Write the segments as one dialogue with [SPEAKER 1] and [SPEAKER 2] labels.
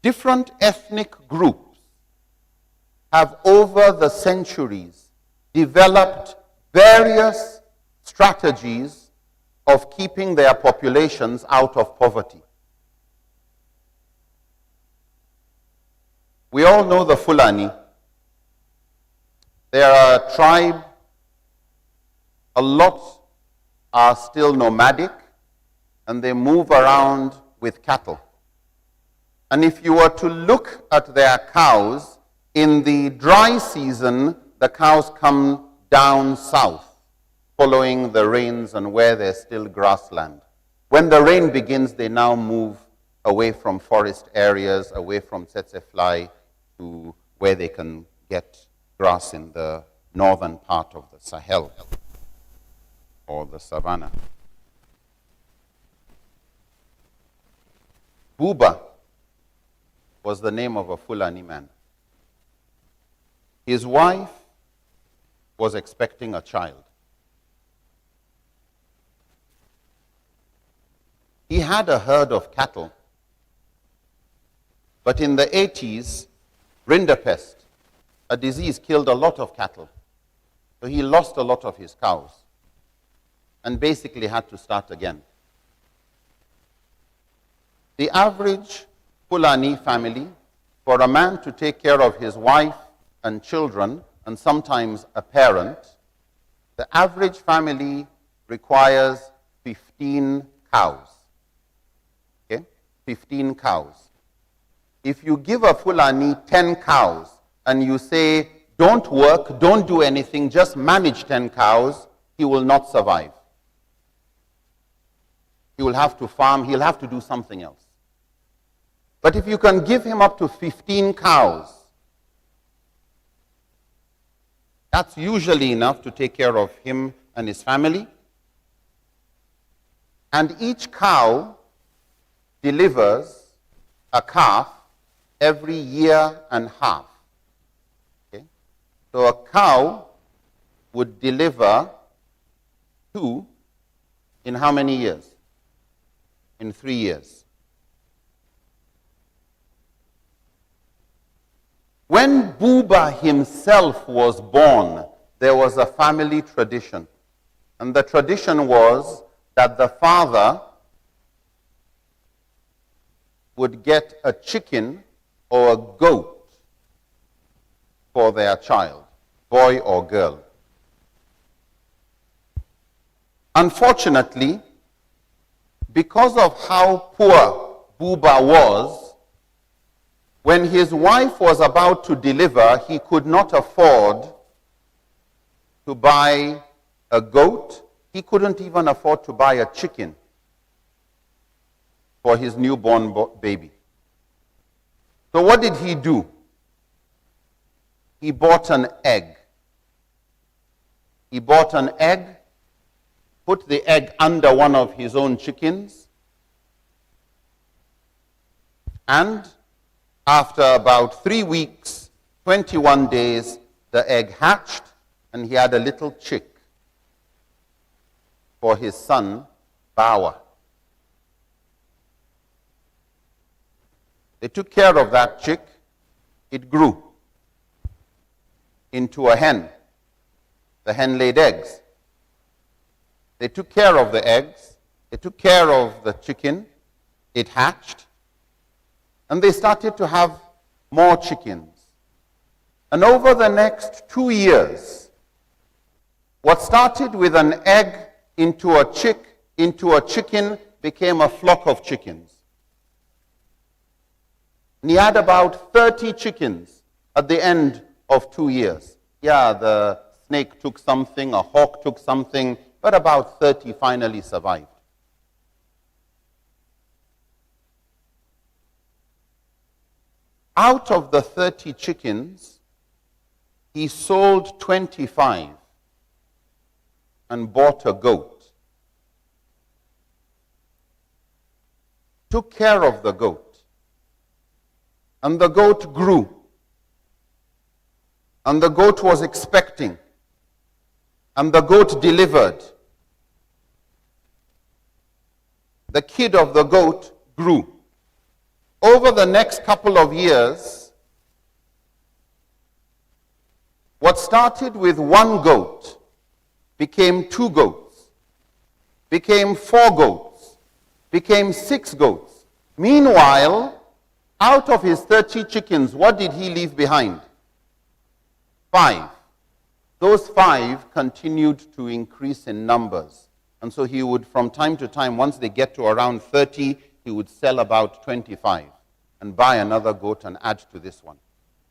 [SPEAKER 1] Different ethnic groups have over the centuries developed various strategies of keeping their populations out of poverty. We all know the Fulani. They are a tribe. A lot are still nomadic, and they move around with cattle. And if you were to look at their cows, in the dry season, the cows come down south, following the rains and where there's still grassland. When the rain begins, they now move away from forest areas, away from tsetse fly, to where they can get grass in the northern part of the Sahel or the savannah. Buba was the name of a Fulani man. His wife was expecting a child. He had a herd of cattle, but in the 80s, rinderpest, a disease, killed a lot of cattle. So he lost a lot of his cows and basically had to start again. The average Fulani family, for a man to take care of his wife and children, and sometimes a parent, the average family requires 15 cows. Okay? 15 cows. If you give a Fulani 10 cows and you say, don't work, don't do anything, just manage 10 cows, he will not survive. He will have to farm, he'll have to do something else. But if you can give him up to 15 cows, that's usually enough to take care of him and his family. And each cow delivers a calf every year and a half. Okay? So a cow would deliver 2 in how many years? In 3 years. When Buba himself was born, there was a family tradition. And the tradition was that the father would get a chicken or a goat for their child, boy or girl. Unfortunately, because of how poor Buba was, when his wife was about to deliver, he could not afford to buy a goat. He couldn't even afford to buy a chicken for his newborn baby. So what did he do? He bought an egg. He bought an egg, put the egg under one of his own chickens, and after about 3 weeks, 21 days, the egg hatched, and he had a little chick for his son, Dawah. They took care of that chick. It grew into a hen. The hen laid eggs. They took care of the eggs. They took care of the chicken. It hatched. And they started to have more chickens. And over the next 2 years, what started with an egg into a chicken became a flock of chickens. And he had about 30 chickens at the end of 2 years. Yeah, the snake took something, a hawk took something, but about 30 finally survived. Out of the 30 chickens, he sold 25 and bought a goat. Took care of the goat. And the goat grew. And the goat was expecting. And the goat delivered. The kid of the goat grew. over the next couple of years, what started with 1 goat became 2 goats, became 4 goats, became 6 goats. Meanwhile, out of his 30 chickens, what did he leave behind? 5. Those 5 continued to increase in numbers. And so he would, from time to time, once they get to around 30, he would sell about 25 and buy another goat and add to this one.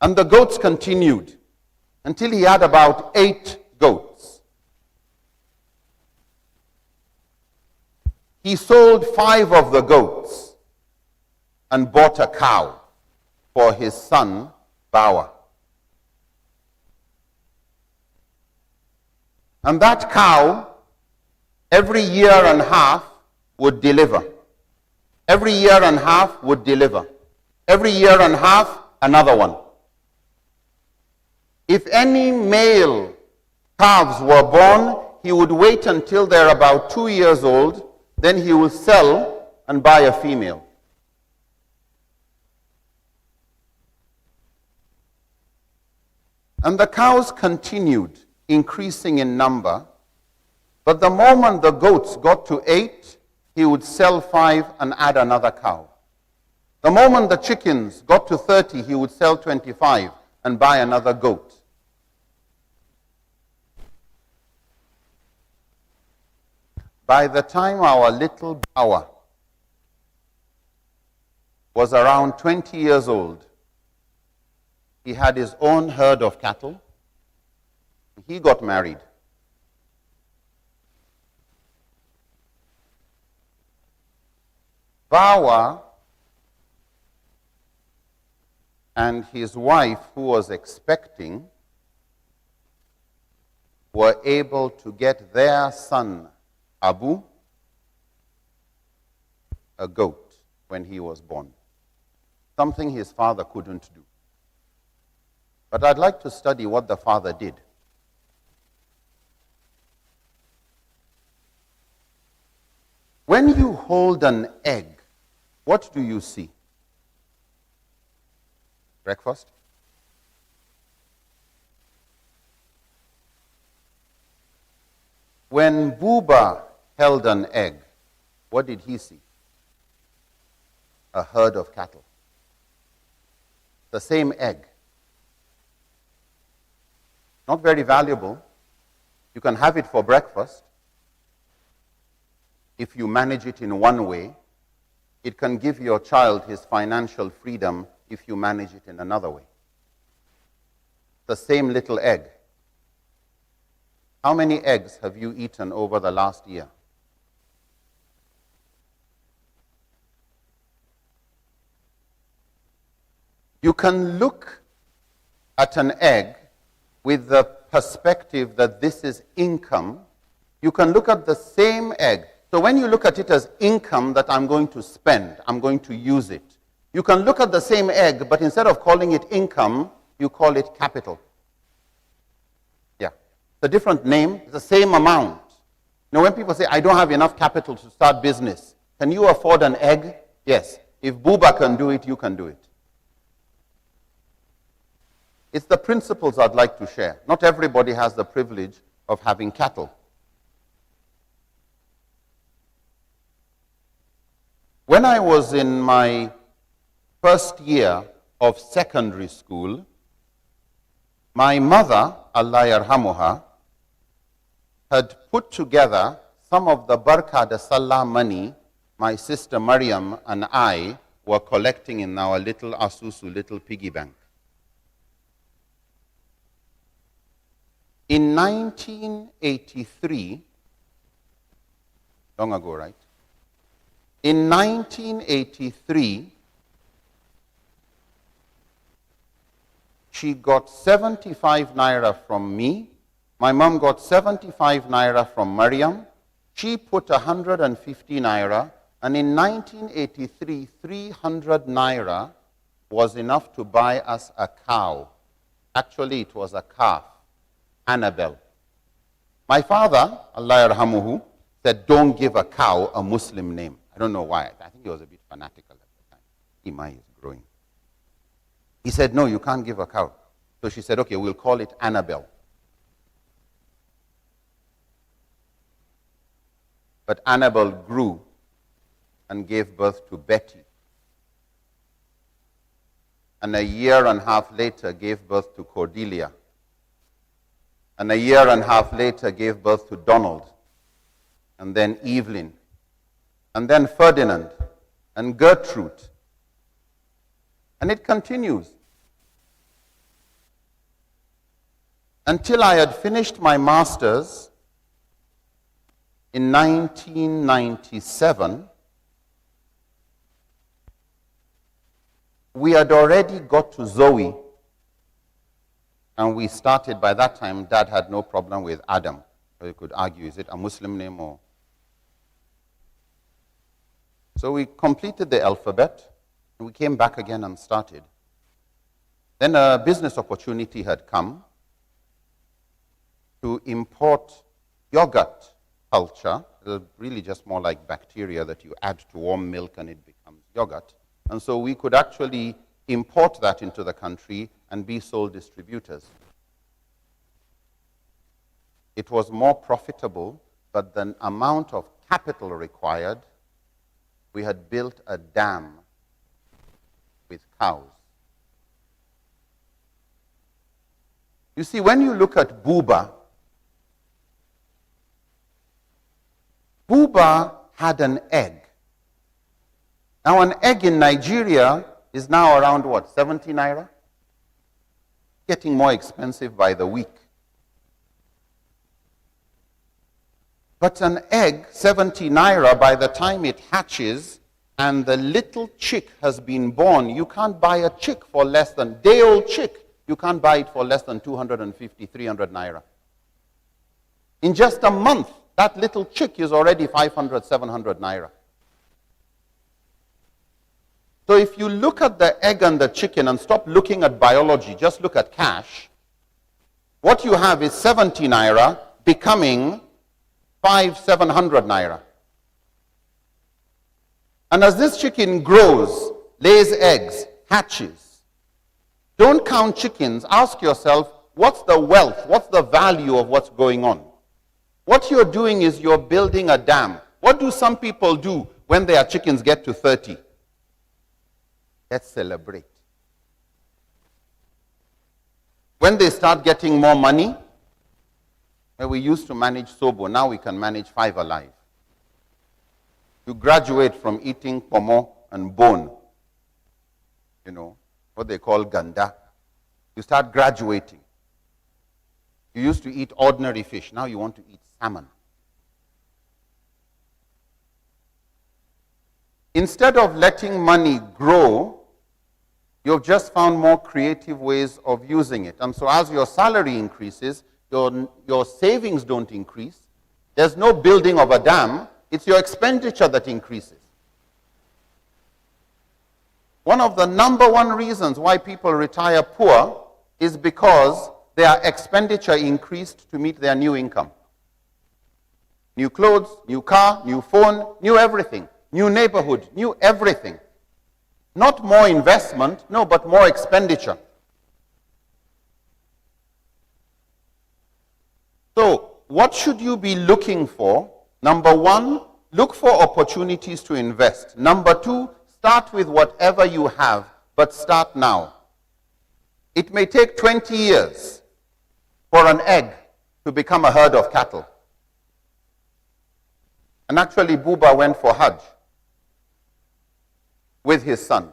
[SPEAKER 1] And the goats continued until he had about 8 goats. He sold 5 of the goats and bought a cow for his son, Dawah. And that cow, every year and a half, would deliver. Every year and a half would deliver. Every year and a half, another one. If any male calves were born, he would wait until they're about 2 years old, then he will sell and buy a female. And the cows continued increasing in number, but the moment the goats got to 8, he would sell 5 and add another cow. The moment the chickens got to 30, he would sell 25 and buy another goat. By the time our little Dawah was around 20 years old, he had his own herd of cattle. He got married. Dawah and his wife, who was expecting, were able to get their son, Abu, a goat when he was born. Something his father couldn't do. But I'd like to study what the father did. When you hold an egg, what do you see? Breakfast? When Buba held an egg, what did he see? A herd of cattle. The same egg. Not very valuable. You can have it for breakfast. If you manage it in one way, it can give your child his financial freedom if you manage it in another way. The same little egg. How many eggs have you eaten over the last year? You can look at an egg with the perspective that this is income. You can look at the same egg. So when you look at it as income that I'm going to spend, I'm going to use it. You can look at the same egg, but instead of calling it income, you call it capital. Yeah. It's a different name. It's the same amount. You know, when people say, I don't have enough capital to start business, can you afford an egg? Yes. If Buba can do it, you can do it. It's the principles I'd like to share. Not everybody has the privilege of having cattle. When I was in my first year of secondary school, my mother, Allah yarhamuha, had put together some of the Barka de Salah money my sister Maryam and I were collecting in our little Asusu, little piggy bank. In 1983, long ago, right? In 1983, she got 75 naira from me. My mom got 75 naira from Maryam. She put 150 naira. And in 1983, 300 naira was enough to buy us a cow. Actually, it was a calf, Annabelle. My father, Allah yarhamuhu, said, don't give a cow a Muslim name. I don't know why. I think he was a bit fanatical at the time. Imai is growing. He said, no, you can't give a cow. So she said, okay, we'll call it Annabelle. But Annabelle grew and gave birth to Betty. And a year and a half later gave birth to Cordelia. And a year and a half later gave birth to Donald. And then Evelyn. And then Ferdinand. And Gertrude. And it continues. Until I had finished my master's in 1997, we had already got to Zoe, and we started, by that time, Dad had no problem with Adam. So you could argue, is it a Muslim name or... So we completed the alphabet, and we came back again and started. Then a business opportunity had come to import yogurt culture, really just more like bacteria that you add to warm milk and it becomes yogurt. And so we could actually import that into the country and be sole distributors. It was more profitable, but the amount of capital required, we had built a dam with cows. You see, when you look at Buba, Buba had an egg. Now, an egg in Nigeria is now around what, 70 naira? Getting more expensive by the week. But an egg, 70 naira, by the time it hatches and the little chick has been born, you can't buy a chick for less than, day-old chick, you can't buy it for less than 250, 300 naira. In just a month, that little chick is already 500, 700 naira. So if you look at the egg and the chicken and stop looking at biology, just look at cash, what you have is 70 naira becoming 500, 700 naira. And as this chicken grows, lays eggs, hatches, don't count chickens. Ask yourself, what's the wealth? What's the value of what's going on? What you're doing is you're building a dam. What do some people do when their chickens get to 30? Let's celebrate. When they start getting more money, where we used to manage Sobo, now we can manage 5 alive. You graduate from eating pomo and bone, what they call ganda. You start graduating. You used to eat ordinary fish, now you want to eat salmon. Instead of letting money grow, you've just found more creative ways of using it. And so as your salary increases, your savings don't increase. There's no building of a dam. It's your expenditure that increases. One of the number one reasons why people retire poor is because their expenditure increased to meet their new income. New clothes, new car, new phone, new everything. New neighborhood, new everything. Not more investment, no, but more expenditure. So, what should you be looking for? Number one, look for opportunities to invest. Number two, start with whatever you have, but start now. It may take 20 years for an egg to become a herd of cattle. And actually, Buba went for Hajj with his son.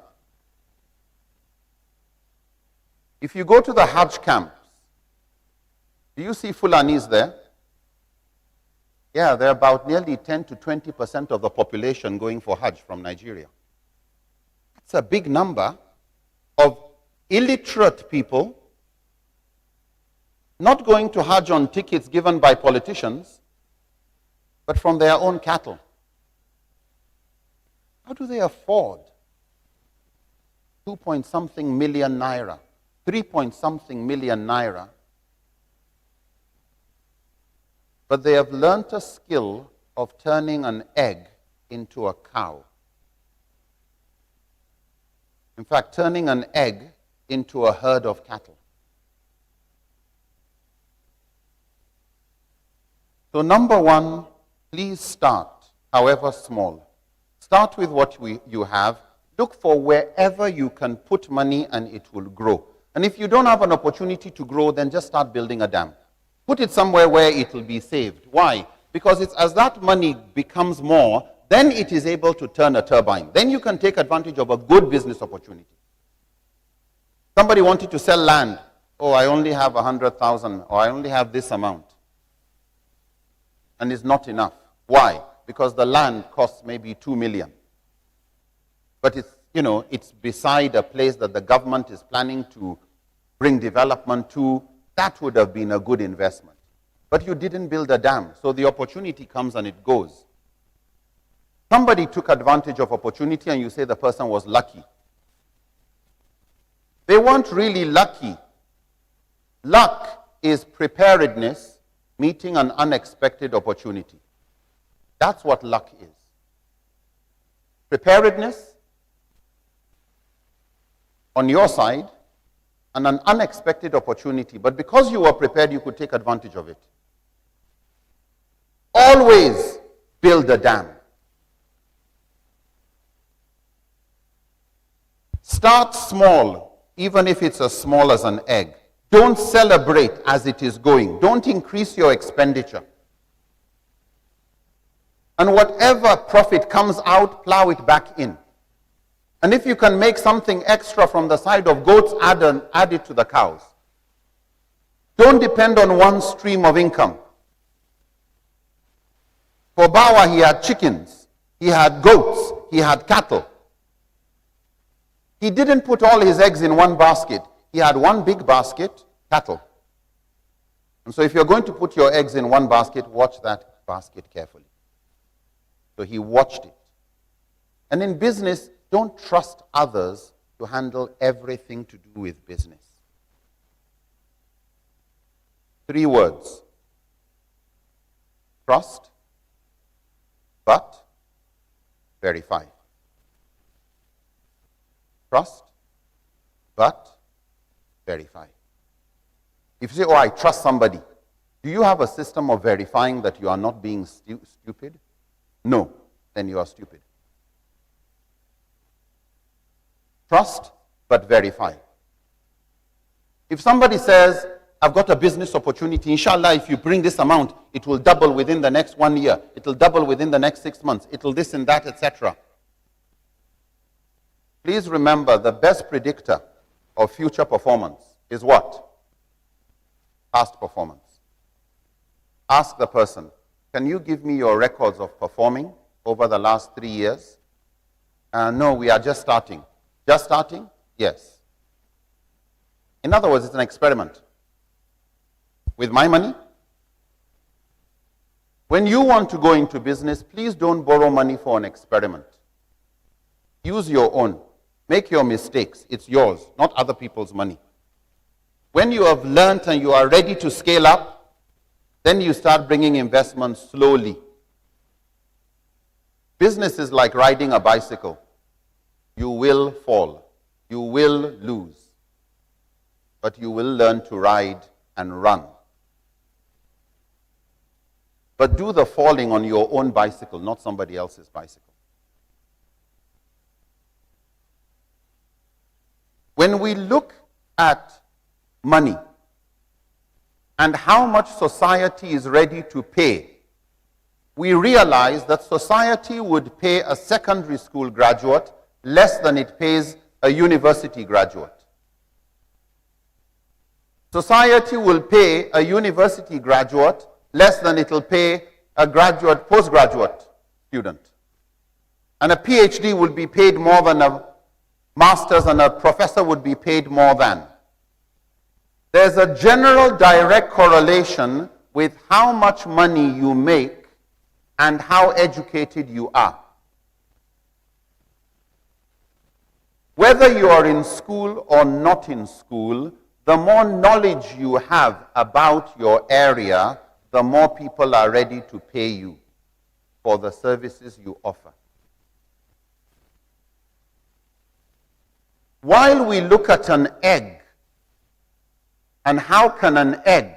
[SPEAKER 1] If you go to the Hajj camps, do you see Fulanis there? Yeah, they're about nearly 10 to 20% of the population going for Hajj from Nigeria. That's a big number of illiterate people not going to Hajj on tickets given by politicians, but from their own cattle. How do they afford 2-point-something million naira, 3-point-something million naira? But they have learnt a skill of turning an egg into a cow. In fact, turning an egg into a herd of cattle. So number one, please start, however small. Start with what you have. Look for wherever you can put money and it will grow. And if you don't have an opportunity to grow, then just start building a dam. Put it somewhere where it will be saved. Why? Because it's as that money becomes more, then it is able to turn a turbine. Then you can take advantage of a good business opportunity. Somebody wanted to sell land. Oh, I only have 100,000, or I only have this amount. And it's not enough. Why? Because the land costs maybe 2 million. But it's, it's beside a place that the government is planning to bring development to. That would have been a good investment. But you didn't build a dam, so the opportunity comes and it goes. Somebody took advantage of opportunity and you say the person was lucky. They weren't really lucky. Luck is preparedness meeting an unexpected opportunity. That's what luck is. Preparedness on your side and an unexpected opportunity. But because you were prepared, you could take advantage of it. Always build a dam. Start small, even if it's as small as an egg. Don't celebrate as it is going. Don't increase your expenditure. And whatever profit comes out, plow it back in. And if you can make something extra from the side of goats, add it to the cows. Don't depend on one stream of income. For Dawah, he had chickens, he had goats, he had cattle. He didn't put all his eggs in one basket. He had one big basket, cattle. And so if you're going to put your eggs in one basket, watch that basket carefully. So he watched it. And in business, don't trust others to handle everything to do with business. 3 words. Trust, but verify. Trust, but verify. If you say, oh, I trust somebody, do you have a system of verifying that you are not being stupid? No, then you are stupid. Trust, but verify. If somebody says, I've got a business opportunity, inshallah, if you bring this amount, it will double within the next 1 year. It will double within the next 6 months. It will this and that, etc. Please remember, the best predictor of future performance is what? Past performance. Ask the person, can you give me your records of performing over the last 3 years? No, we are just starting. Just starting? Yes. In other words, it's an experiment. With my money? When you want to go into business, please don't borrow money for an experiment. Use your own. Make your mistakes. It's yours, not other people's money. When you have learned and you are ready to scale up, then you start bringing investments slowly. Business is like riding a bicycle. You will fall. You will lose. But you will learn to ride and run. But do the falling on your own bicycle, not somebody else's bicycle. When we look at money and how much society is ready to pay, we realize that society would pay a secondary school graduate less than it pays a university graduate. Society will pay a university graduate less than it will pay a graduate, postgraduate student. And a PhD will be paid more than a master's, and a professor would be paid more than. There's a general direct correlation with how much money you make and how educated you are. Whether you are in school or not in school, the more knowledge you have about your area, the more people are ready to pay you for the services you offer. while we look at an egg and how can an egg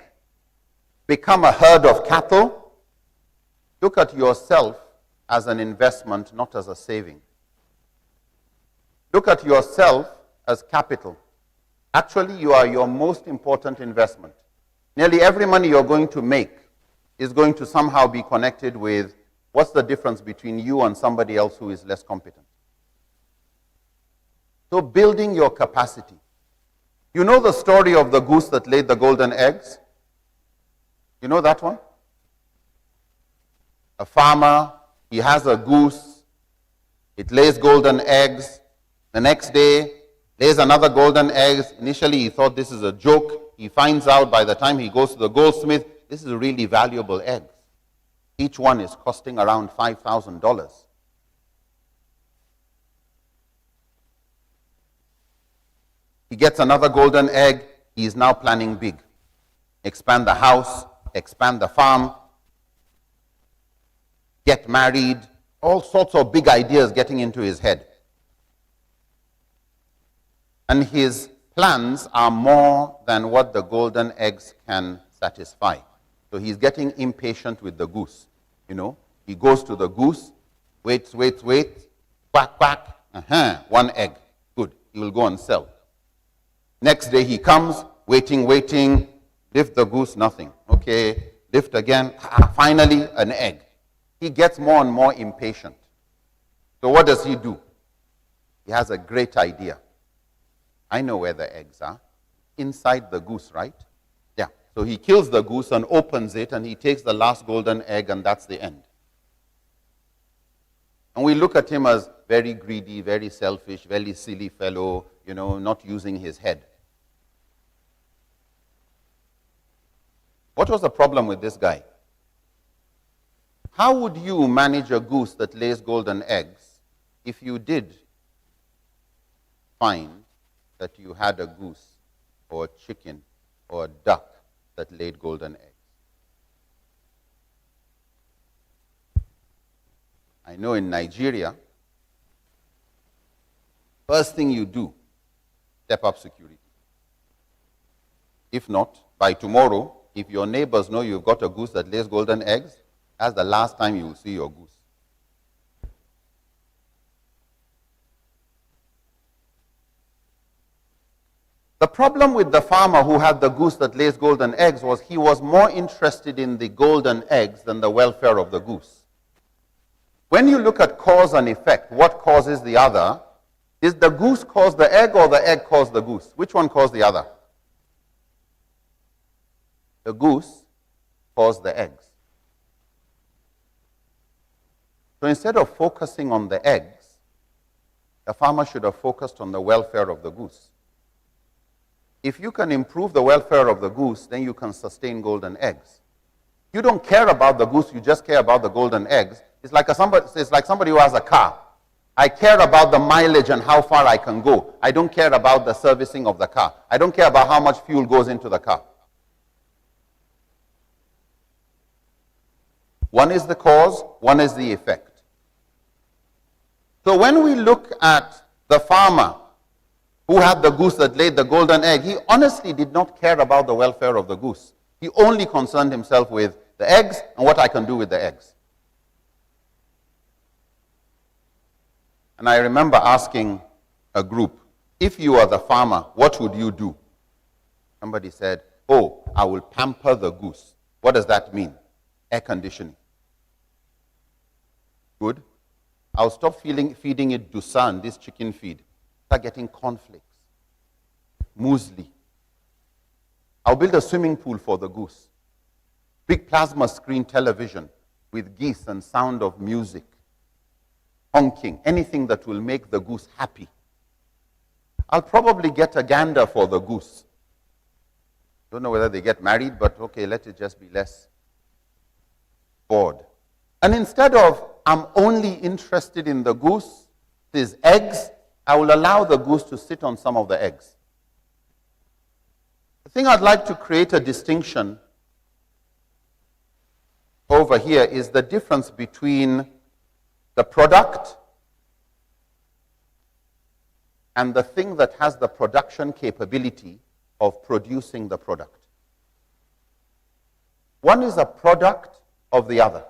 [SPEAKER 1] become a herd of cattle, look at yourself as an investment, not as a saving. Look at yourself as capital. Actually, you are your most important investment. Nearly every money you're going to make is going to somehow be connected with what's the difference between you and somebody else who is less competent. So building your capacity. You know the story of the goose that laid the golden eggs? You know that one? A farmer, he has a goose, it lays golden eggs. The next day, lays another golden egg. Initially, he thought this is a joke. He finds out by the time he goes to the goldsmith, this is really valuable eggs. Each one is costing around $5,000. He gets another golden egg. He is now planning big. Expand the house, expand the farm, get married, all sorts of big ideas getting into his head. And his plans are more than what the golden eggs can satisfy. So he's getting impatient with the goose. You know, he goes to the goose, waits, quack, quack, one egg. Good, he will go and sell. Next day he comes, waiting, lift the goose, nothing. Okay, lift again, finally an egg. He gets more and more impatient. So what does he do? He has a great idea. I know where the eggs are. Inside the goose, right? Yeah. So he kills the goose and opens it, and he takes the last golden egg, and that's the end. And we look at him as very greedy, very selfish, very silly fellow, you know, not using his head. What was the problem with this guy? How would you manage a goose that lays golden eggs if you did find that you had a goose or a chicken or a duck that laid golden eggs? I know in Nigeria, first thing you do, step up security. If not, by tomorrow, if your neighbors know you've got a goose that lays golden eggs, that's the last time you will see your goose. The problem with the farmer who had the goose that lays golden eggs was he was more interested in the golden eggs than the welfare of the goose. When you look at cause and effect, what causes the other? Is the goose cause the egg or the egg cause the goose? Which one caused the other? The goose caused the eggs. So instead of focusing on the eggs, the farmer should have focused on the welfare of the goose. If you can improve the welfare of the goose, then you can sustain golden eggs. You don't care about the goose, you just care about the golden eggs. It's like somebody who has a car. I care about the mileage and how far I can go. I don't care about the servicing of the car. I don't care about how much fuel goes into the car. One is the cause, one is the effect. So when we look at the farmer who had the goose that laid the golden egg, he honestly did not care about the welfare of the goose. He only concerned himself with the eggs and what I can do with the eggs. And I remember asking a group, if you are the farmer, what would you do? Somebody said, oh, I will pamper the goose. What does that mean? Air conditioning. Good. I'll stop feeding it Dusan, this chicken feed. Start getting cornflakes, muesli. I'll build a swimming pool for the goose. Big plasma screen television with geese and sound of music. Honking, anything that will make the goose happy. I'll probably get a gander for the goose. Don't know whether they get married, but okay, let it just be less bored. And instead of, I'm only interested in the goose, these eggs, I will allow the goose to sit on some of the eggs. I think I'd like to create a distinction over here is the difference between the product and the thing that has the production capability of producing the product. One is a product of the other.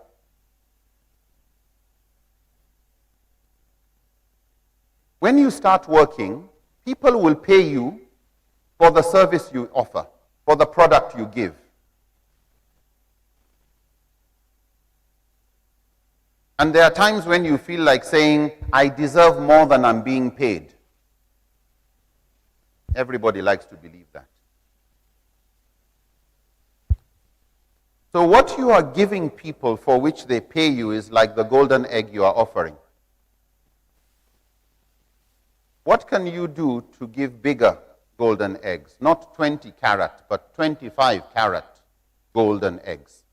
[SPEAKER 1] When you start working, people will pay you for the service you offer, for the product you give. And there are times when you feel like saying, I deserve more than I'm being paid. Everybody likes to believe that. So what you are giving people for which they pay you is like the golden egg you are offering. What can you do to give bigger golden eggs? Not 20 carat, but 25 carat golden eggs.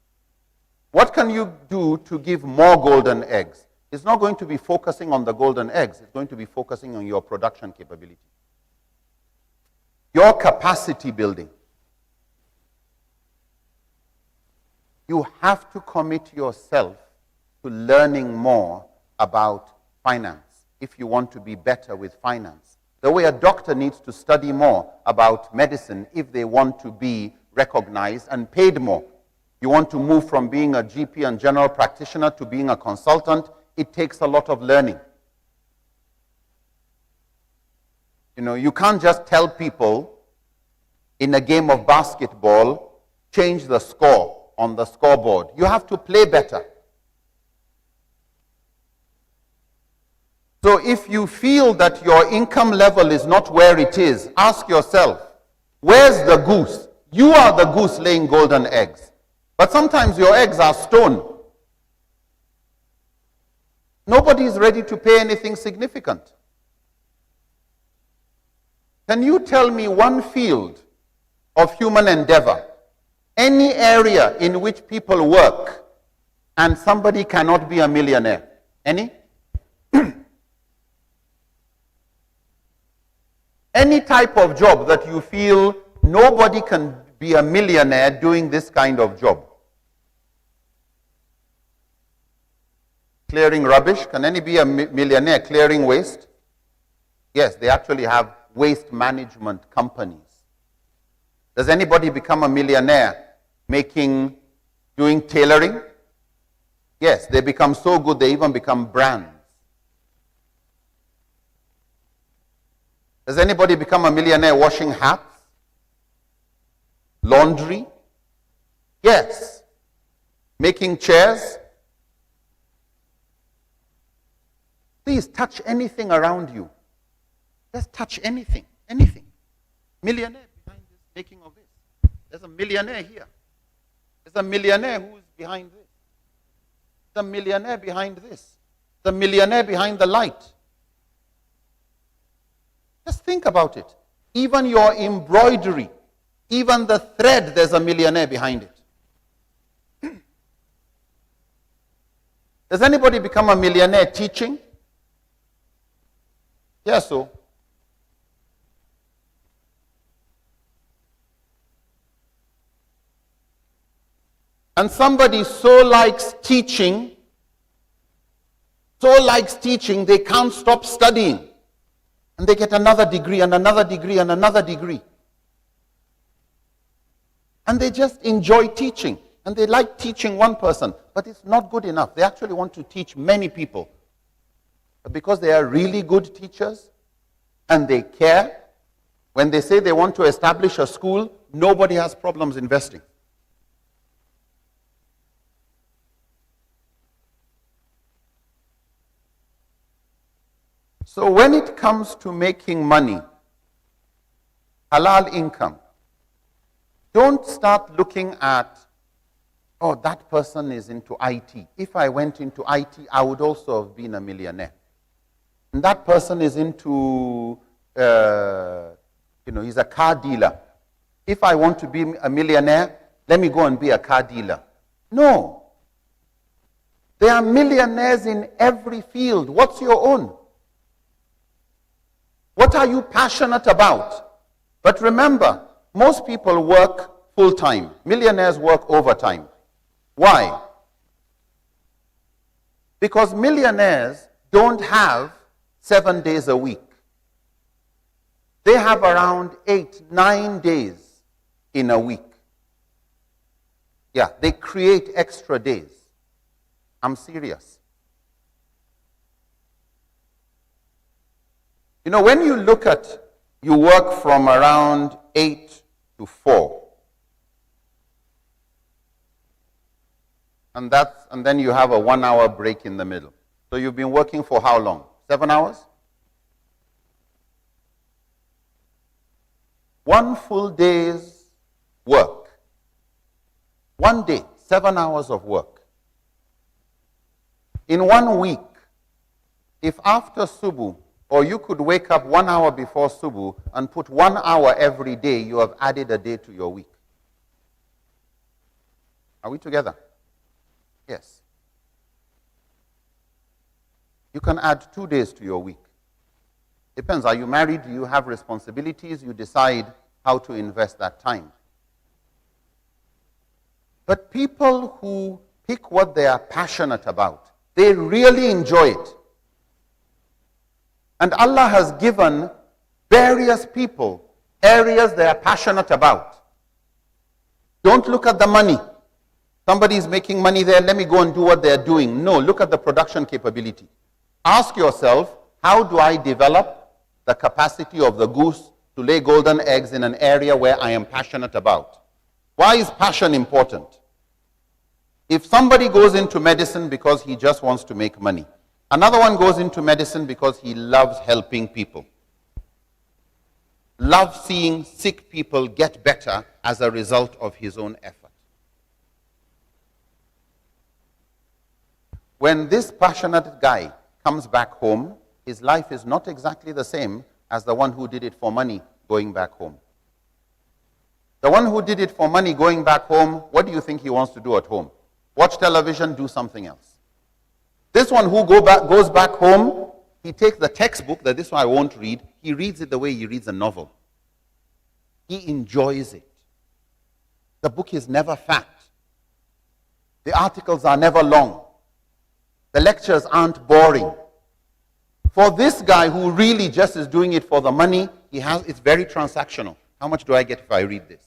[SPEAKER 1] What can you do to give more golden eggs? It's not going to be focusing on the golden eggs. It's going to be focusing on your production capability. Your capacity building. You have to commit yourself to learning more about finance if you want to be better with finance. The way a doctor needs to study more about medicine if they want to be recognized and paid more. You want to move from being a GP and general practitioner to being a consultant, it takes a lot of learning. You know, you can't just tell people in a game of basketball, change the score on the scoreboard. You have to play better. So if you feel that your income level is not where it is, ask yourself, where's the goose? You are the goose laying golden eggs. But sometimes your eggs are stone. Nobody is ready to pay anything significant. Can you tell me one field of human endeavor, any area in which people work, and somebody cannot be a millionaire? Any? Any type of job that you feel nobody can be a millionaire doing this kind of job? Clearing rubbish. Can any be a millionaire clearing waste? Yes, they actually have waste management companies. Does anybody become a millionaire doing tailoring? Yes, they become so good they even become brands. Does anybody become a millionaire washing hats? Laundry? Yes. Making chairs? Please touch anything around you. Just touch anything, anything. Millionaire behind this, making of this. There's a millionaire here. There's a millionaire who's behind this. There's a millionaire behind this. There's a millionaire behind the light. Just think about it. Even your embroidery, even the thread, there's a millionaire behind it. Does anybody become a millionaire teaching? Yes, so. And somebody so likes teaching, they can't stop studying. And they get another degree and another degree and another degree. And they just enjoy teaching. And they like teaching one person. But it's not good enough. They actually want to teach many people. But because they are really good teachers and they care, when they say they want to establish a school, nobody has problems investing. So when it comes to making money, halal income, don't start looking at, oh, that person is into IT. If I went into IT, I would also have been a millionaire. And that person is into, he's a car dealer. If I want to be a millionaire, let me go and be a car dealer. No. There are millionaires in every field. What's your own? What are you passionate about? But remember, most people work full-time. Millionaires work overtime. Why? Because millionaires don't have 7 days a week. They have around 8, 9 days in a week. Yeah, they create extra days. I'm serious. You know, when you look at, you work from around 8 to 4. And then you have a 1 hour break in the middle. So you've been working for how long? 7 hours? 1 full day's work. 1 day, 7 hours of work. In 1 week, if after Subu, or you could wake up 1 hour before Subu and put 1 hour every day, you have added a day to your week. Are we together? Yes. You can add 2 days to your week. Depends. Are you married? Do you have responsibilities? You decide how to invest that time. But people who pick what they are passionate about, they really enjoy it. And Allah has given various people areas they are passionate about. Don't look at the money. Somebody is making money there, let me go and do what they are doing. No, look at the production capability. Ask yourself, how do I develop the capacity of the goose to lay golden eggs in an area where I am passionate about? Why is passion important? If somebody goes into medicine because he just wants to make money, another one goes into medicine because he loves helping people, loves seeing sick people get better as a result of his own effort. When this passionate guy comes back home, his life is not exactly the same as the one who did it for money going back home. The one who did it for money going back home, what do you think he wants to do at home? Watch television, do something else. This one who goes back home, he takes the textbook that this one I won't read, he reads it the way he reads a novel. He enjoys it. The book is never fat. The articles are never long. The lectures aren't boring. For this guy who really just is doing it for the money, it's very transactional. How much do I get if I read this?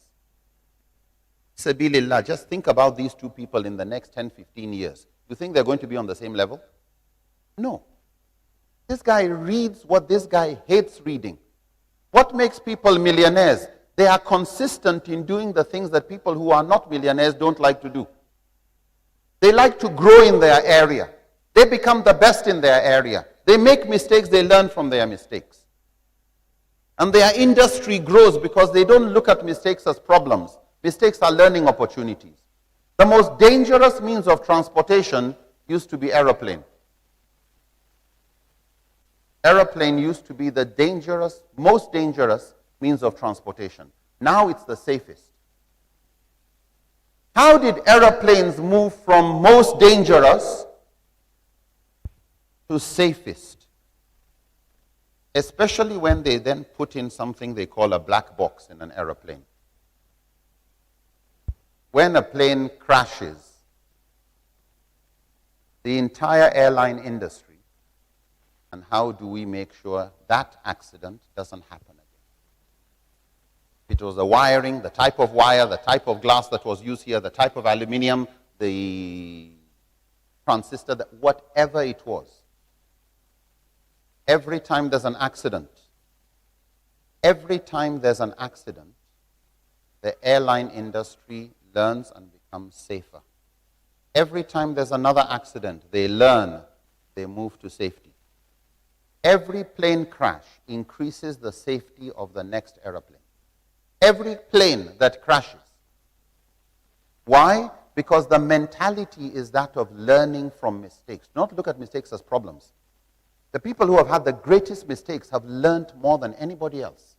[SPEAKER 1] Sabilillah, just think about these two people in the next 10, 15 years. You think they're going to be on the same level? No. This guy reads what this guy hates reading. What makes people millionaires? They are consistent in doing the things that people who are not millionaires don't like to do. They like to grow in their area. They become the best in their area. They make mistakes, they learn from their mistakes. And their industry grows because they don't look at mistakes as problems. Mistakes are learning opportunities. The most dangerous means of transportation used to be aeroplane. Aeroplane used to be the most dangerous means of transportation. Now it's the safest. How did aeroplanes move from most dangerous to safest? Especially when they then put in something they call a black box in an aeroplane. When a plane crashes, the entire airline industry, and how do we make sure that accident doesn't happen again? It was the wiring, the type of wire, the type of glass that was used here, the type of aluminium, the transistor, whatever it was. Every time there's an accident, the airline industry learns and becomes safer. Every time there's another accident, they learn, they move to safety. Every plane crash increases the safety of the next airplane. Every plane that crashes. Why? Because the mentality is that of learning from mistakes. Not look at mistakes as problems. The people who have had the greatest mistakes have learned more than anybody else.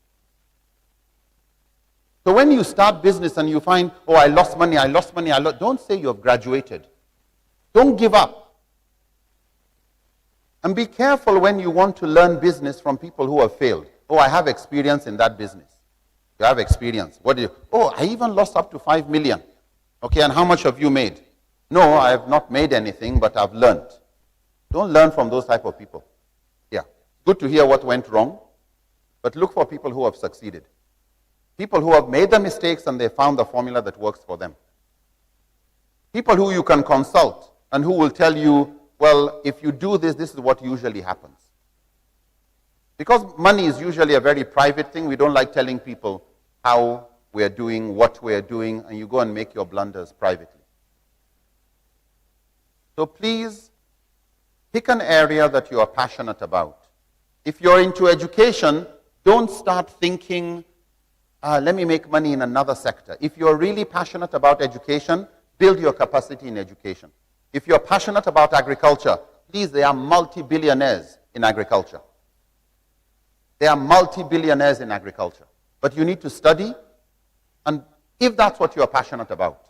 [SPEAKER 1] So when you start business and you find, oh, I lost money, don't say you have graduated. Don't give up. And be careful when you want to learn business from people who have failed. Oh, I have experience in that business. You have experience. What do you? Oh, I even lost up to 5 million. Okay, and how much have you made? No, I have not made anything, but I've learned. Don't learn from those type of people. Yeah. Good to hear what went wrong. But look for people who have succeeded. People who have made the mistakes and they found the formula that works for them. People who you can consult and who will tell you, well, if you do this, this is what usually happens. Because money is usually a very private thing, we don't like telling people how we're doing, what we're doing, and you go and make your blunders privately. So please, pick an area that you are passionate about. If you're into education, don't start thinking, let me make money in another sector. If you're really passionate about education, build your capacity in education. If you're passionate about agriculture, please, there are multi-billionaires in agriculture. There are multi-billionaires in agriculture. But you need to study, and if that's what you're passionate about.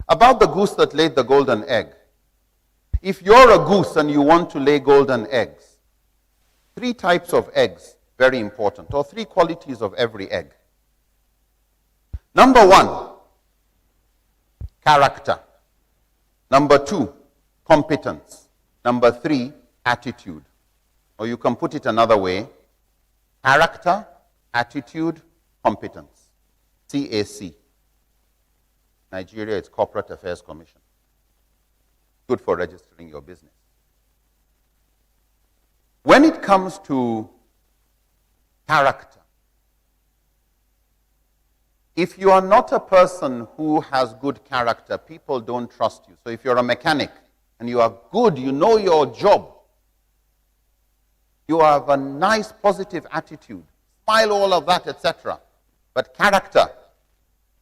[SPEAKER 1] About the goose that laid the golden egg. If you're a goose and you want to lay golden eggs, 3 types of eggs, very important, or 3 qualities of every egg. Number 1, character. Number 2, competence. Number 3, attitude. Or you can put it another way, character, attitude, competence. CAC. Nigeria, it's Corporate Affairs Commission. Good for registering your business. When it comes to character, if you are not a person who has good character, people don't trust you. So if you're a mechanic and you are good, you know your job, you have a nice positive attitude, smile, all of that, etc. But character,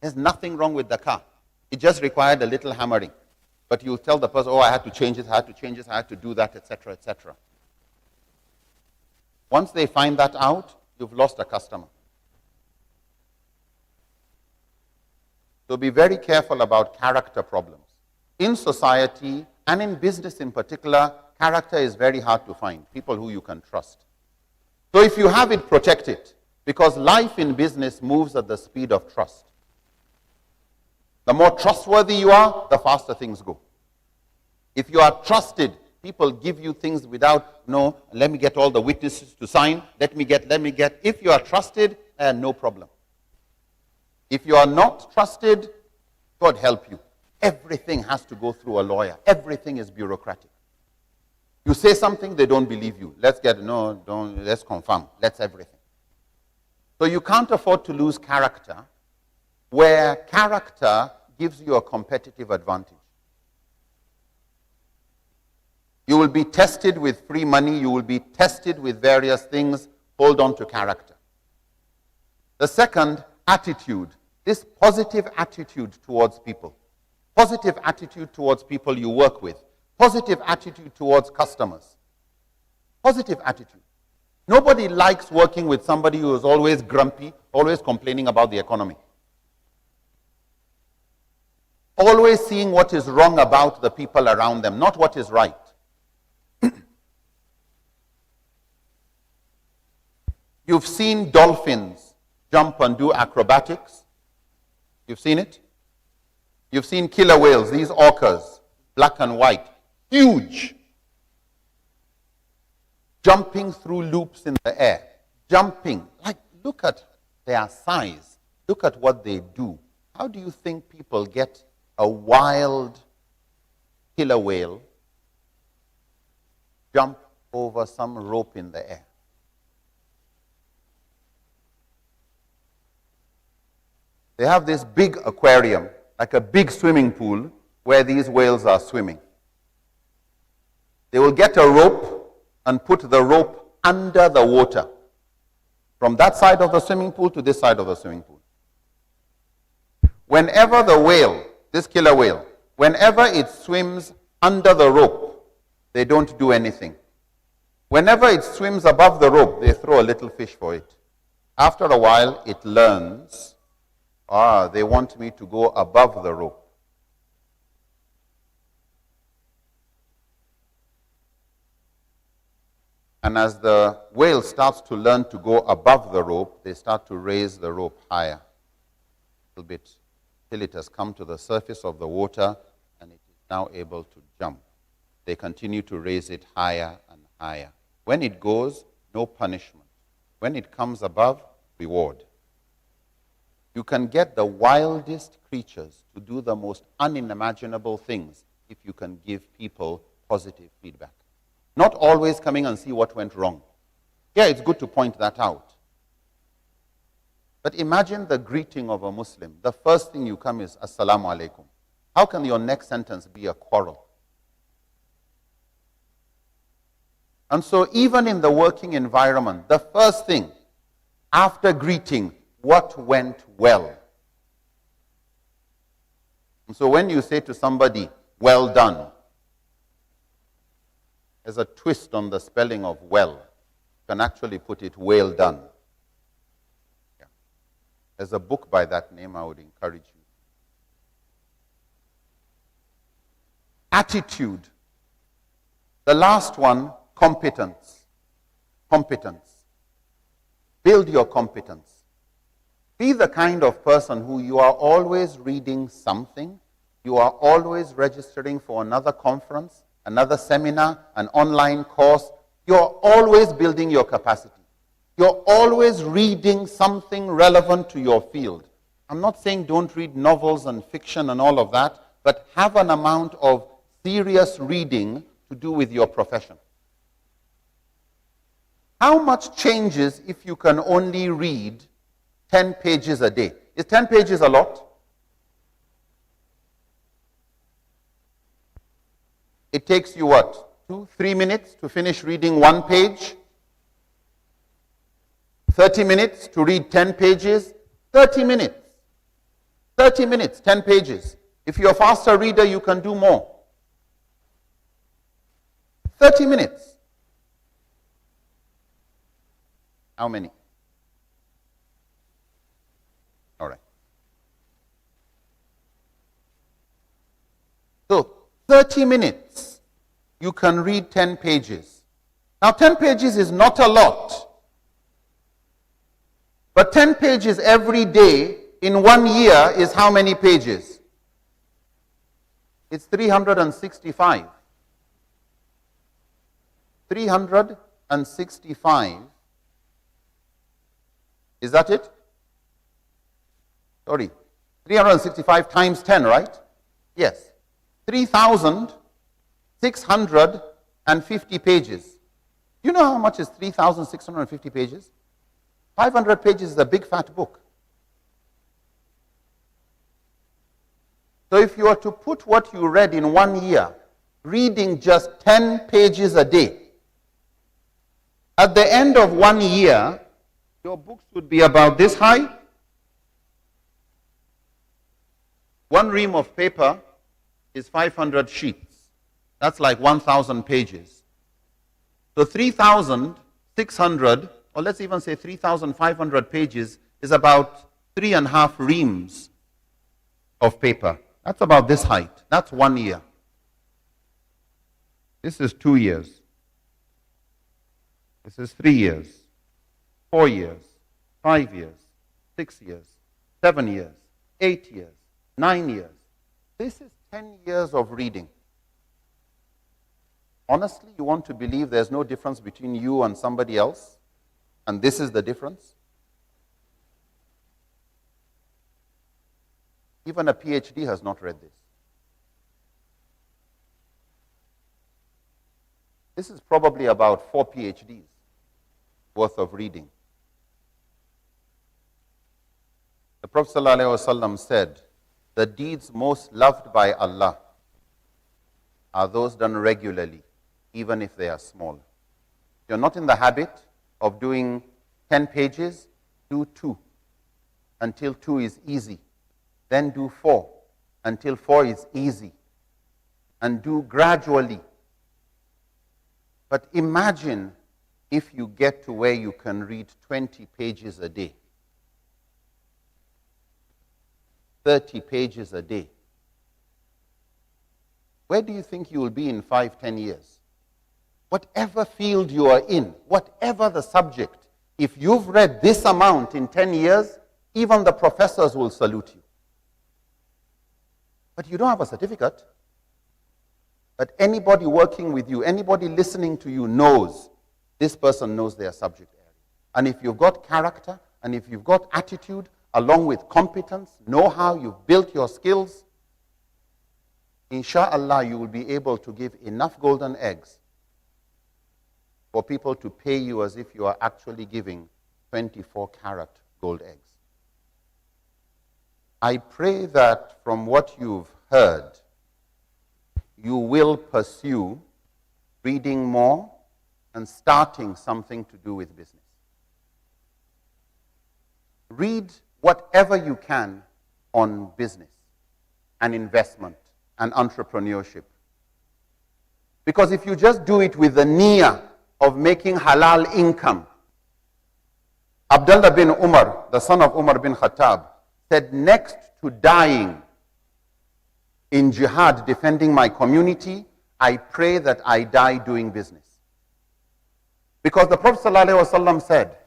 [SPEAKER 1] there's nothing wrong with the car. It just required a little hammering. But you tell the person, oh, I had to change it, I had to change it, I had to do that, etc., etc. Once they find that out, you've lost a customer. So be very careful about character problems. In society, and in business in particular, character is very hard to find, people who you can trust. So if you have it, protect it, because life in business moves at the speed of trust. The more trustworthy you are, the faster things go. If you are trusted, people give you things without, no, let me get all the witnesses to sign, let me get. If you are trusted, no problem. If you are not trusted, God help you. Everything has to go through a lawyer. Everything is bureaucratic. You say something, they don't believe you. Let's confirm. Let's everything. So you can't afford to lose character, where character gives you a competitive advantage. You will be tested with free money. You will be tested with various things. Hold on to character. The second, attitude. This positive attitude towards people. Positive attitude towards people you work with. Positive attitude towards customers. Positive attitude. Nobody likes working with somebody who is always grumpy, always complaining about the economy. Always seeing what is wrong about the people around them, not what is right. You've seen dolphins jump and do acrobatics. You've seen it? You've seen killer whales, these orcas, black and white, huge, jumping through loops in the air. Jumping. Like, look at their size. Look at what they do. How do you think people get a wild killer whale jump over some rope in the air? They have this big aquarium, like a big swimming pool, where these whales are swimming. They will get a rope and put the rope under the water, from that side of the swimming pool to this side of the swimming pool. Whenever the whale, this killer whale, whenever it swims under the rope, they don't do anything. Whenever it swims above the rope, they throw a little fish for it. After a while, it learns, they want me to go above the rope. And as the whale starts to learn to go above the rope, they start to raise the rope higher, a little bit, till it has come to the surface of the water and it is now able to jump. They continue to raise it higher and higher. When it goes, no punishment. When it comes above, reward. You can get the wildest creatures to do the most unimaginable things if you can give people positive feedback. Not always coming and see what went wrong. Yeah, it's good to point that out. But imagine the greeting of a Muslim. The first thing you come is, Assalamu alaikum. How can your next sentence be a quarrel? And so even in the working environment, the first thing after greeting, what went well? And so when you say to somebody, well done, there's a twist on the spelling of well. You can actually put it well done. Yeah. There's a book by that name I would encourage you. Attitude. The last one, competence. Competence. Build your competence. Be the kind of person who you are always reading something, you are always registering for another conference, another seminar, an online course. You're always building your capacity. You're always reading something relevant to your field. I'm not saying don't read novels and fiction and all of that, but have an amount of serious reading to do with your profession. How much changes if you can only read 10 pages a day? Is 10 pages a lot? It takes you what? 2-3 minutes to finish reading 1 page? 30 minutes to read 10 pages? 30 minutes. 30 minutes, 10 pages. If you're a faster reader, you can do more. 30 minutes. How many? All right. So, 30 minutes, you can read 10 pages. Now, 10 pages is not a lot. But 10 pages every day in 1 year is how many pages? It's 365. 365. Is that it? Sorry. 365 times 10, right? Yes. 3,650 pages. You know how much is 3,650 pages? 500 pages is a big fat book. So if you were to put what you read in 1 year, reading just 10 pages a day, at the end of 1 year, your books would be about this high. 1 ream of paper is 500 sheets. That's like 1,000 pages. So 3,600, or let's even say 3,500 pages is about 3.5 reams of paper. That's about this height. That's 1 year. This is 2 years. This is 3 years, 4 years, 5 years, 6 years, 7 years, 8 years, 9 years. This is 10 years of reading. Honestly, you want to believe there's no difference between you and somebody else? And this is the difference? Even a PhD has not read this. This is probably about 4 PhDs worth of reading. The Prophet ﷺ said, the deeds most loved by Allah are those done regularly, even if they are small. You're not in the habit of doing 10 pages, do 2 until 2 is easy. Then do 4 until 4 is easy. And do gradually. But imagine if you get to where you can read 20 pages a day. 30 pages a day. Where do you think you will be in 5-10 years? Whatever field you are in, whatever the subject, if you've read this amount in 10 years, even the professors will salute you. But you don't have a certificate. But anybody working with you, anybody listening to you knows this person knows their subject area. And if you've got character, and if you've got attitude, along with competence, know-how, you've built your skills, inshallah, you will be able to give enough golden eggs for people to pay you as if you are actually giving 24-carat gold eggs. I pray that from what you've heard, you will pursue reading more and starting something to do with business. Read whatever you can on business and investment and entrepreneurship. Because if you just do it with the niyyah of making halal income, Abdullah bin Umar, the son of Umar bin Khattab, said, next to dying in jihad defending my community, I pray that I die doing business. Because the Prophet ﷺ said,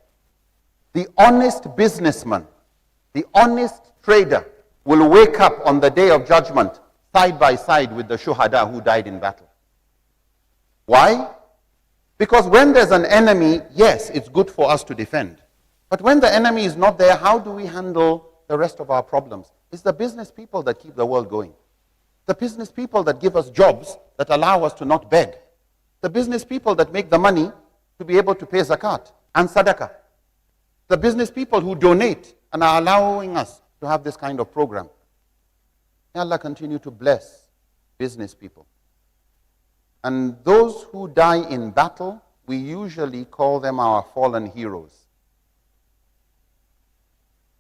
[SPEAKER 1] the honest businessman, the honest trader will wake up on the day of judgment side by side with the shuhada who died in battle. Why? Because when there's an enemy, yes, it's good for us to defend. But when the enemy is not there, how do we handle the rest of our problems? It's the business people that keep the world going. The business people that give us jobs that allow us to not beg. The business people that make the money to be able to pay zakat and sadaqah. The business people who donate and are allowing us to have this kind of program. May Allah continue to bless business people. And those who die in battle, we usually call them our fallen heroes.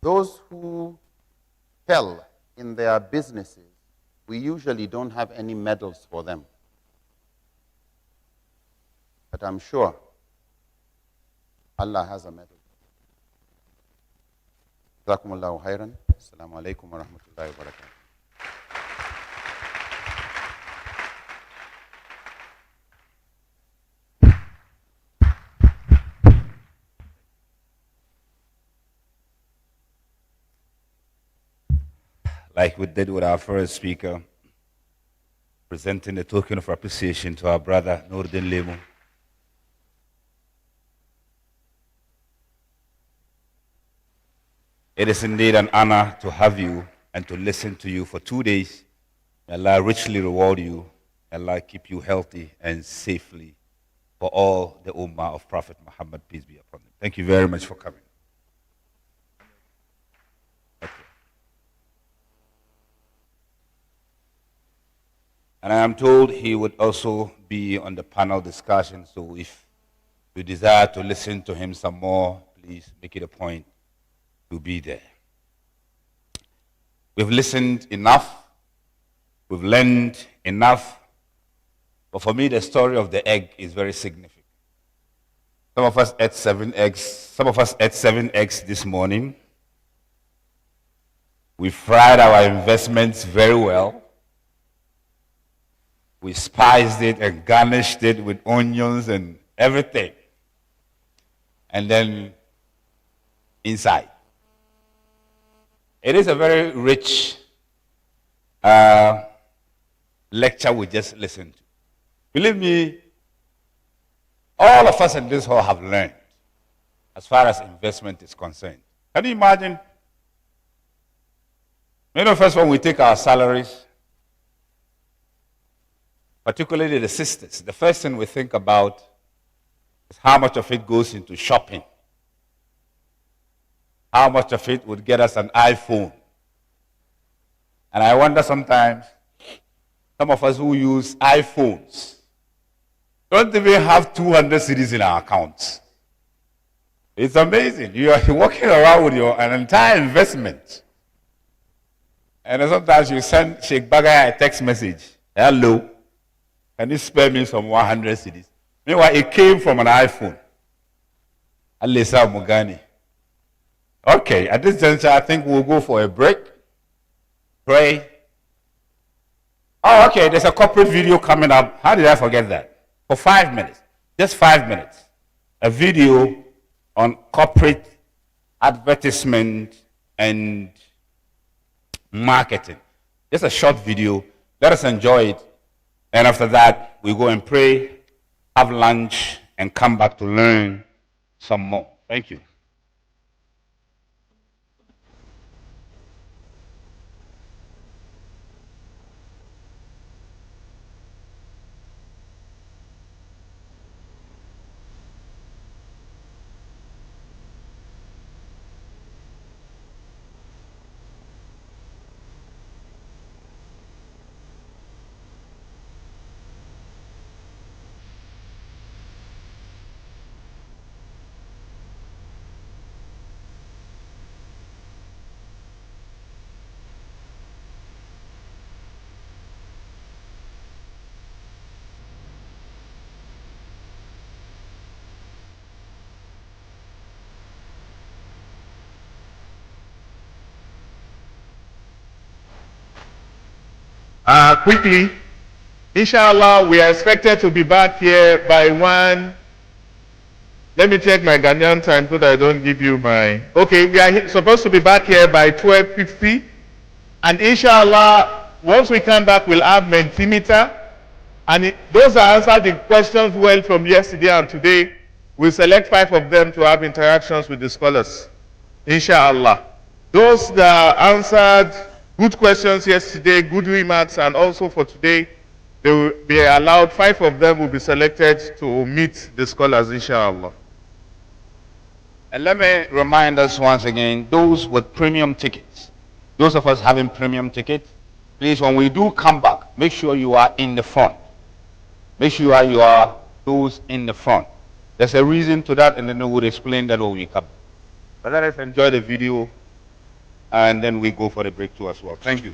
[SPEAKER 1] Those who fell in their businesses, we usually don't have any medals for them. But I'm sure Allah has a medal. Jazakumullahu khairan. Assalamu alaikum wa rahmatullahi wa barakatuh.
[SPEAKER 2] Like we did with our first speaker, presenting a token of appreciation to our brother Nurdin Lemu. It is indeed an honor to have you and to listen to you for 2 days. May Allah richly reward you. May Allah keep you healthy and safely for all the ummah of Prophet Muhammad, peace be upon him. Thank you very much for coming. Okay. And I am told he would also be on the panel discussion, so if you desire to listen to him some more, please make it a point to be there. We've listened enough, we've learned enough, but for me the story of the egg is very significant. Some of us ate 7 eggs, some of us ate 7 eggs this morning. We fried our investments very well. We spiced it and garnished it with onions and everything. And then inside. It is a very rich lecture we just listened to. Believe me, all of us in this hall have learned as far as investment is concerned. Can you imagine? Many of us, when we take our salaries, particularly the sisters, the first thing we think about is how much of it goes into shopping. How much of it would get us an iPhone. And I wonder sometimes, some of us who use iPhones don't even have 200 cedis in our accounts. It's amazing. You are walking around with an entire investment. And sometimes you send Sheikh Bagaya a text message. Hello, can you spare me some 100 cedis? Meanwhile, it came from an iPhone. Alisa Mugani. Okay, at this juncture, I think we'll go for a break. Pray. Oh, okay, there's a corporate video coming up. How did I forget that? For 5 minutes. Just 5 minutes. A video on corporate advertisement and marketing. Just a short video. Let us enjoy it. And after that, we go and pray, have lunch, and come back to learn some more. Thank you.
[SPEAKER 3] Quickly, inshallah, we are expected to be back here by 1. Let me check my Ghanaian time so that I don't give you my. Okay, we are supposed to be back here by 12:50. And inshallah, once we come back, we'll have Mentimeter. And those that answered the questions well from yesterday and today, we'll select 5 of them to have interactions with the scholars. Inshallah. Those that answered good questions yesterday, good remarks, and also for today, they will be allowed, 5 of them will be selected to meet the scholars, inshallah.
[SPEAKER 2] And let me remind us once again, those with premium tickets, those of us having premium tickets, please, when we do come back, make sure you are in the front. Make sure you are those in the front. There's a reason to that, and then we will explain that when we come. But let us enjoy the video, and then we go for the break too as well. Thank you.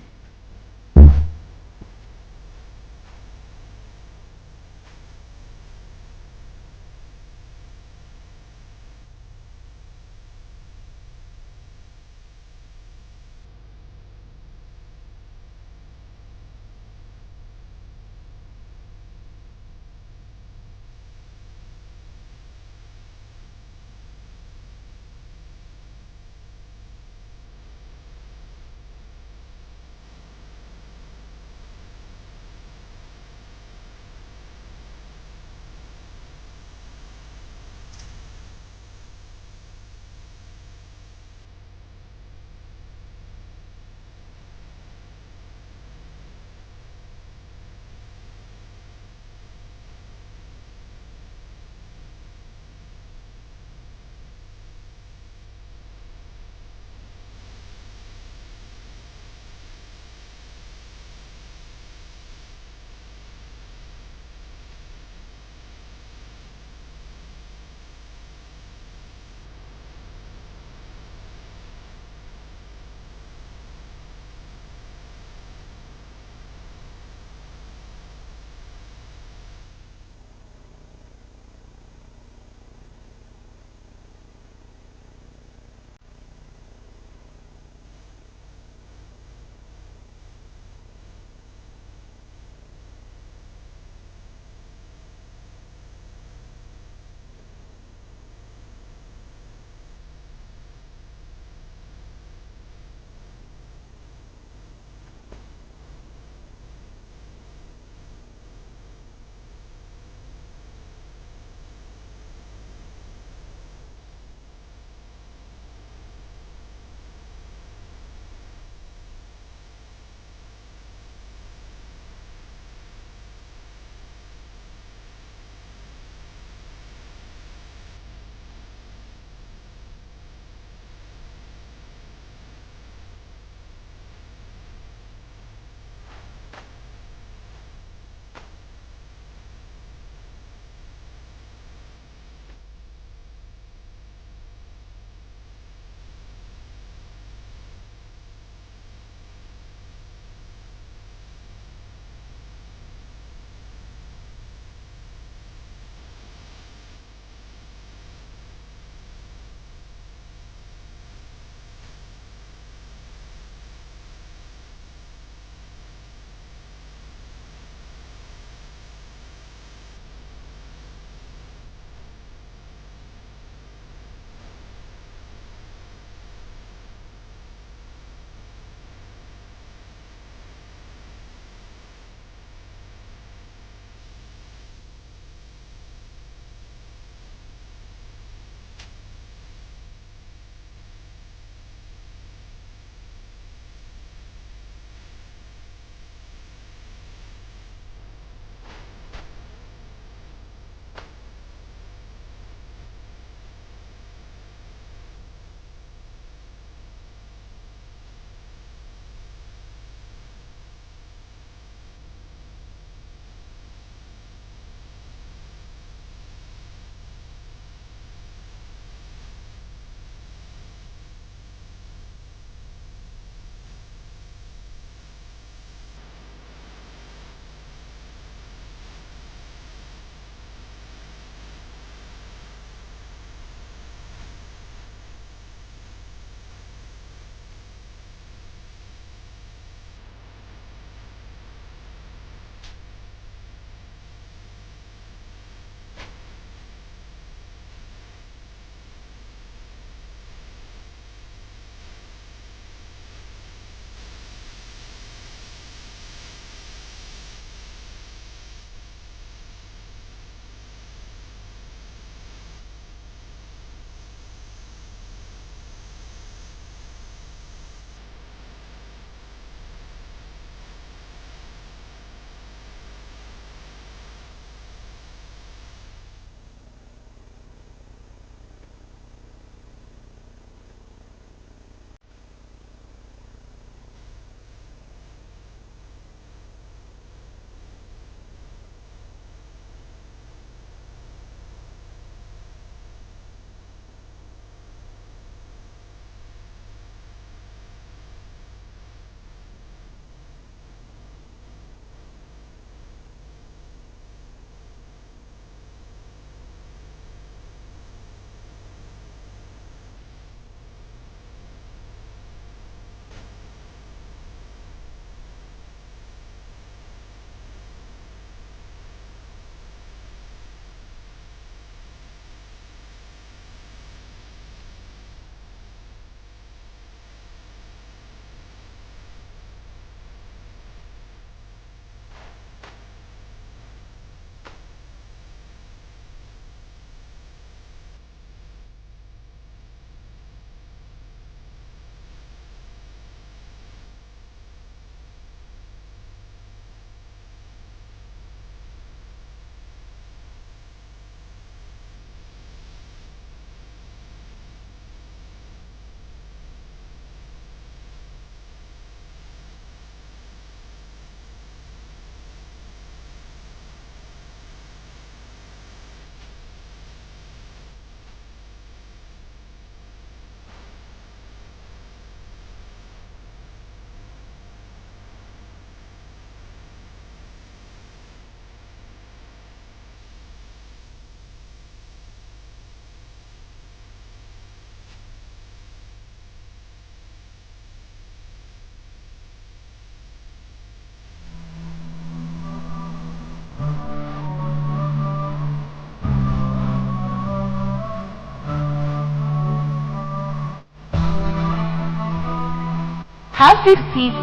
[SPEAKER 4] HAFIZ TV,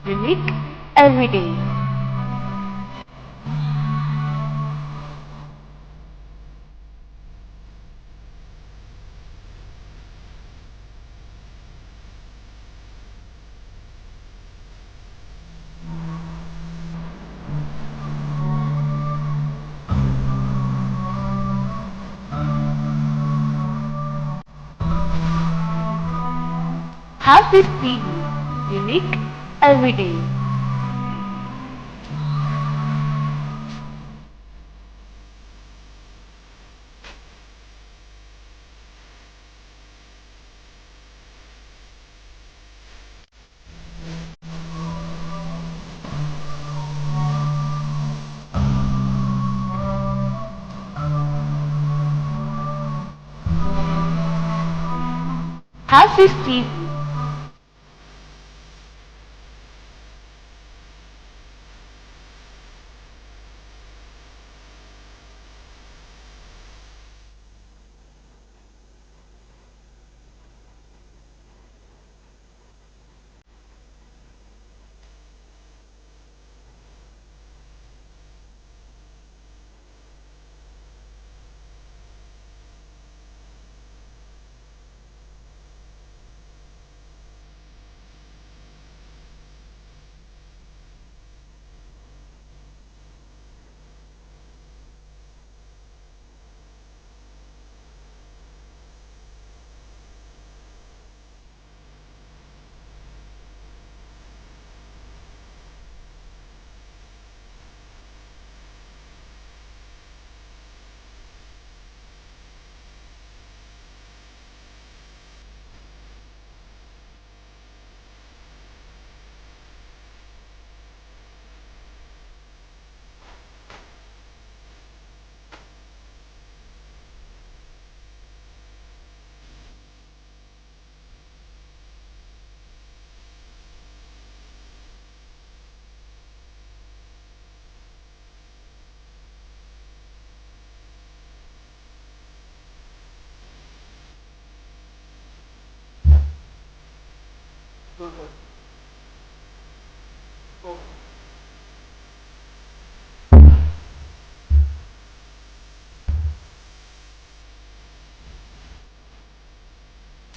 [SPEAKER 4] unique every day. HAFIZ TV, unique every day. HAFIZ TV.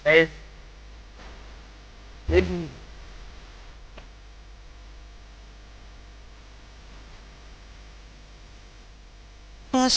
[SPEAKER 5] Guys, let me